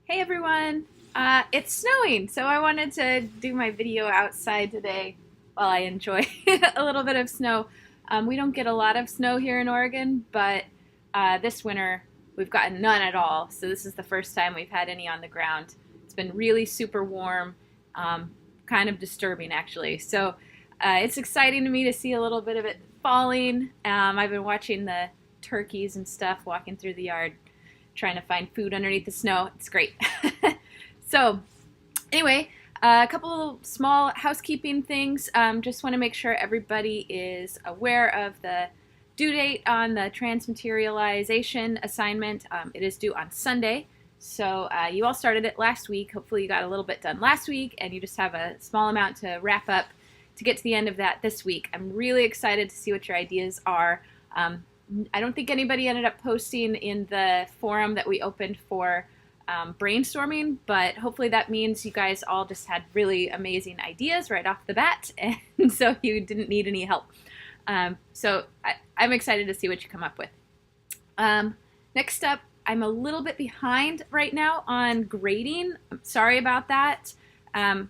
Hey everyone! It's snowing, so I wanted to do my video outside today while I enjoy a little bit of snow. We don't get a lot of snow here in Oregon, but this winter we've gotten none at all, so this is the first time we've had any on the ground. It's been really super warm, kind of disturbing actually. So it's exciting to me to see a little bit of it falling. I've been watching the turkeys and stuff walking through the yard trying to find food underneath the snow. It's great. So anyway, a couple small housekeeping things. Just want to make sure everybody is aware of the due date on the transmaterialization assignment. It is due on Sunday. So you all started it last week. Hopefully you got a little bit done last week and you just have a small amount to wrap up to get to the end of that this week. I'm really excited to see what your ideas are. I don't think anybody ended up posting in the forum that we opened for brainstorming, but hopefully that means you guys all just had really amazing ideas right off the bat, and so you didn't need any help. So I'm excited to see what you come up with. Next up, I'm a little bit behind right now on grading. I'm sorry about that. I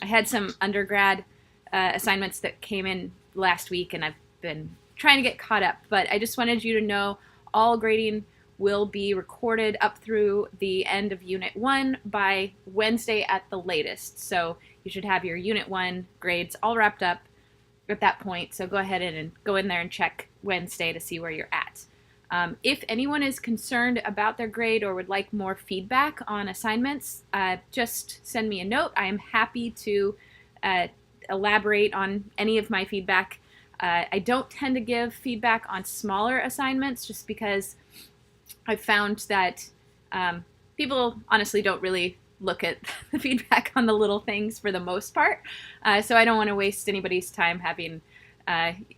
had some undergrad assignments that came in last week, and I've been trying to get caught up, but I just wanted you to know all grading will be recorded up through the end of Unit 1 by Wednesday at the latest. So you should have your Unit 1 grades all wrapped up at that point. So go ahead and go in there and check Wednesday to see where you're at. If anyone is concerned about their grade or would like more feedback on assignments, just send me a note. I am happy to elaborate on any of my feedback. I don't tend to give feedback on smaller assignments just because I've found that people honestly don't really look at the feedback on the little things for the most part. So I don't want to waste anybody's time having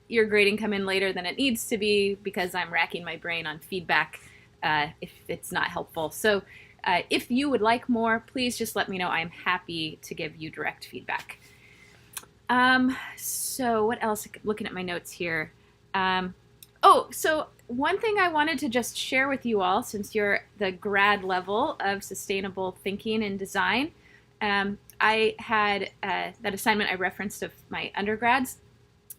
your grading come in later than it needs to be because I'm racking my brain on feedback if it's not helpful. So if you would like more, please just let me know. I'm happy to give you direct feedback. So what else? Looking at my notes here. So one thing I wanted to just share with you all, since you're the grad level of sustainable thinking and design, I had that assignment I referenced of my undergrads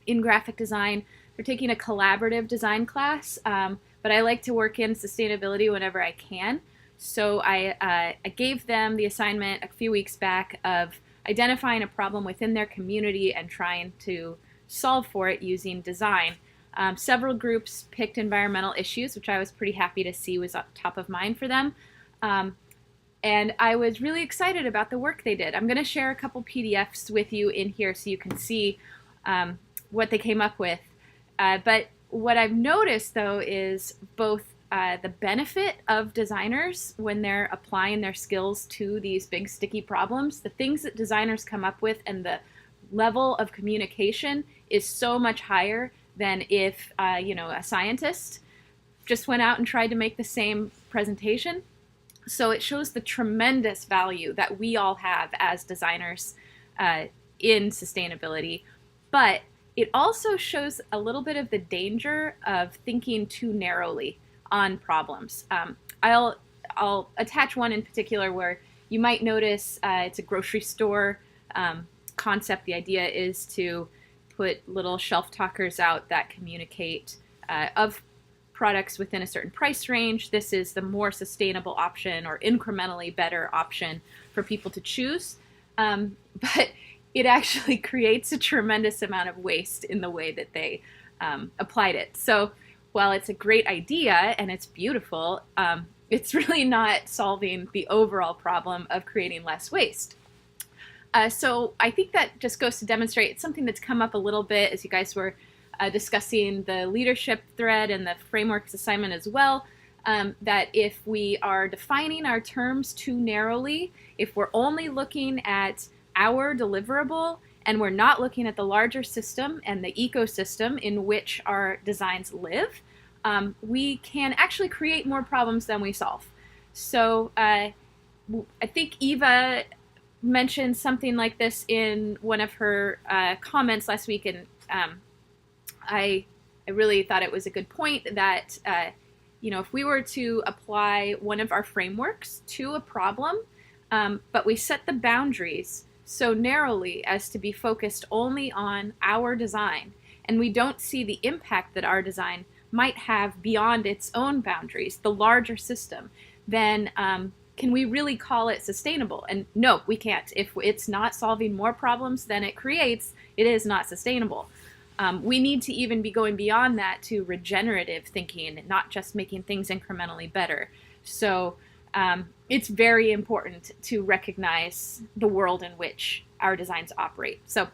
in graphic design. They're taking a collaborative design class, but I like to work in sustainability whenever I can. So I gave them the assignment a few weeks back of identifying a problem within their community and trying to solve for it using design. Several groups picked environmental issues, which I was pretty happy to see was up top of mind for them. And I was really excited about the work they did. I'm going to share a couple PDFs with you in here so you can see what they came up with. But what I've noticed, though, is both the benefit of designers when they're applying their skills to these big sticky problems, the things that designers come up with and the level of communication is so much higher than if a scientist just went out and tried to make the same presentation. So it shows the tremendous value that we all have as designers in sustainability, but it also shows a little bit of the danger of thinking too narrowly on problems. I'll attach one in particular where you might notice it's a grocery store concept. The idea is to put little shelf talkers out that communicate of products within a certain price range. This is the more sustainable option or incrementally better option for people to choose. But it actually creates a tremendous amount of waste in the way that they applied it. So while it's a great idea and it's beautiful, it's really not solving the overall problem of creating less waste. So I think that just goes to demonstrate it's something that's come up a little bit as you guys were discussing the leadership thread and the frameworks assignment as well, that if we are defining our terms too narrowly, if we're only looking at our deliverable and we're not looking at the larger system and the ecosystem in which our designs live, we can actually create more problems than we solve. So I think Eva mentioned something like this in one of her comments last week, and I really thought it was a good point that if we were to apply one of our frameworks to a problem, but we set the boundaries so narrowly as to be focused only on our design, and we don't see the impact that our design might have beyond its own boundaries, the larger system, then can we really call it sustainable? And no, we can't. If it's not solving more problems than it creates, it is not sustainable. We need to even be going beyond that to regenerative thinking and not just making things incrementally better. So it's very important to recognize the world in which our designs operate. So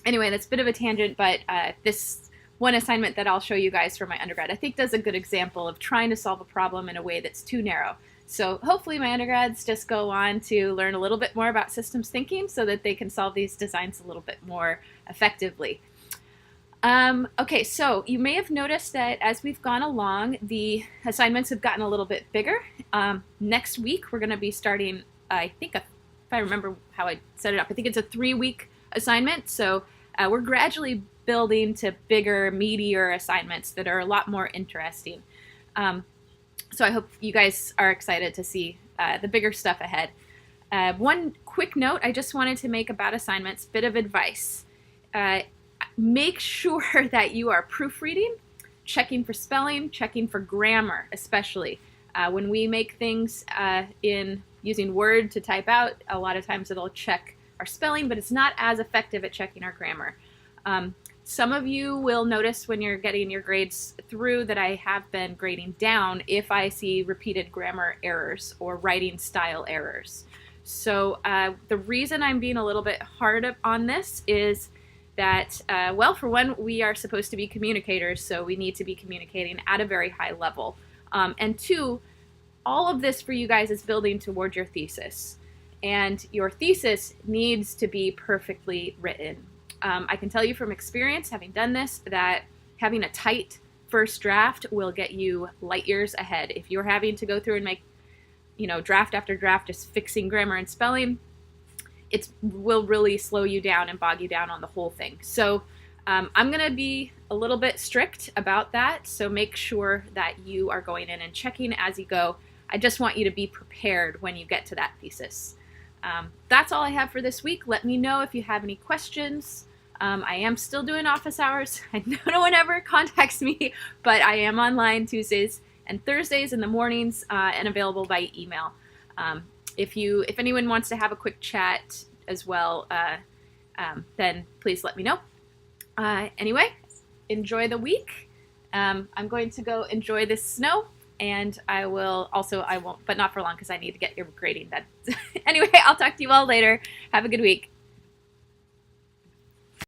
anyway, that's a bit of a tangent, but this one assignment that I'll show you guys for my undergrad, I think does a good example of trying to solve a problem in a way that's too narrow. So hopefully my undergrads just go on to learn a little bit more about systems thinking so that they can solve these designs a little bit more effectively. Okay, so you may have noticed that as we've gone along, the assignments have gotten a little bit bigger. Next week, we're going to be starting, I think, if I remember how I set it up, I think it's a 3-week assignment. So we're gradually building to bigger, meatier assignments that are a lot more interesting. So I hope you guys are excited to see the bigger stuff ahead. One quick note I just wanted to make about assignments, bit of advice. Make sure that you are proofreading, checking for spelling, checking for grammar, especially. When we make things in using Word to type out, a lot of times it'll check our spelling, but it's not as effective at checking our grammar. Some of you will notice when you're getting your grades through that I have been grading down if I see repeated grammar errors or writing style errors. So the reason I'm being a little bit hard on this is that, well, for one, we are supposed to be communicators, so we need to be communicating at a very high level. And two, all of this for you guys is building toward your thesis. And your thesis needs to be perfectly written. I can tell you from experience, having done this, that having a tight first draft will get you light years ahead. If you're having to go through and make, draft after draft, just fixing grammar and spelling, it will really slow you down and bog you down on the whole thing. So I'm going to be a little bit strict about that. So make sure that you are going in and checking as you go. I just want you to be prepared when you get to that thesis. That's all I have for this week. Let me know if you have any questions. I am still doing office hours. I know no one ever contacts me, but I am online Tuesdays and Thursdays in the mornings and available by email. If anyone wants to have a quick chat as well, then please let me know. Anyway, enjoy the week. I'm going to go enjoy this snow, and I won't, but not for long because I need to get your grading done. Anyway, I'll talk to you all later. Have a good week.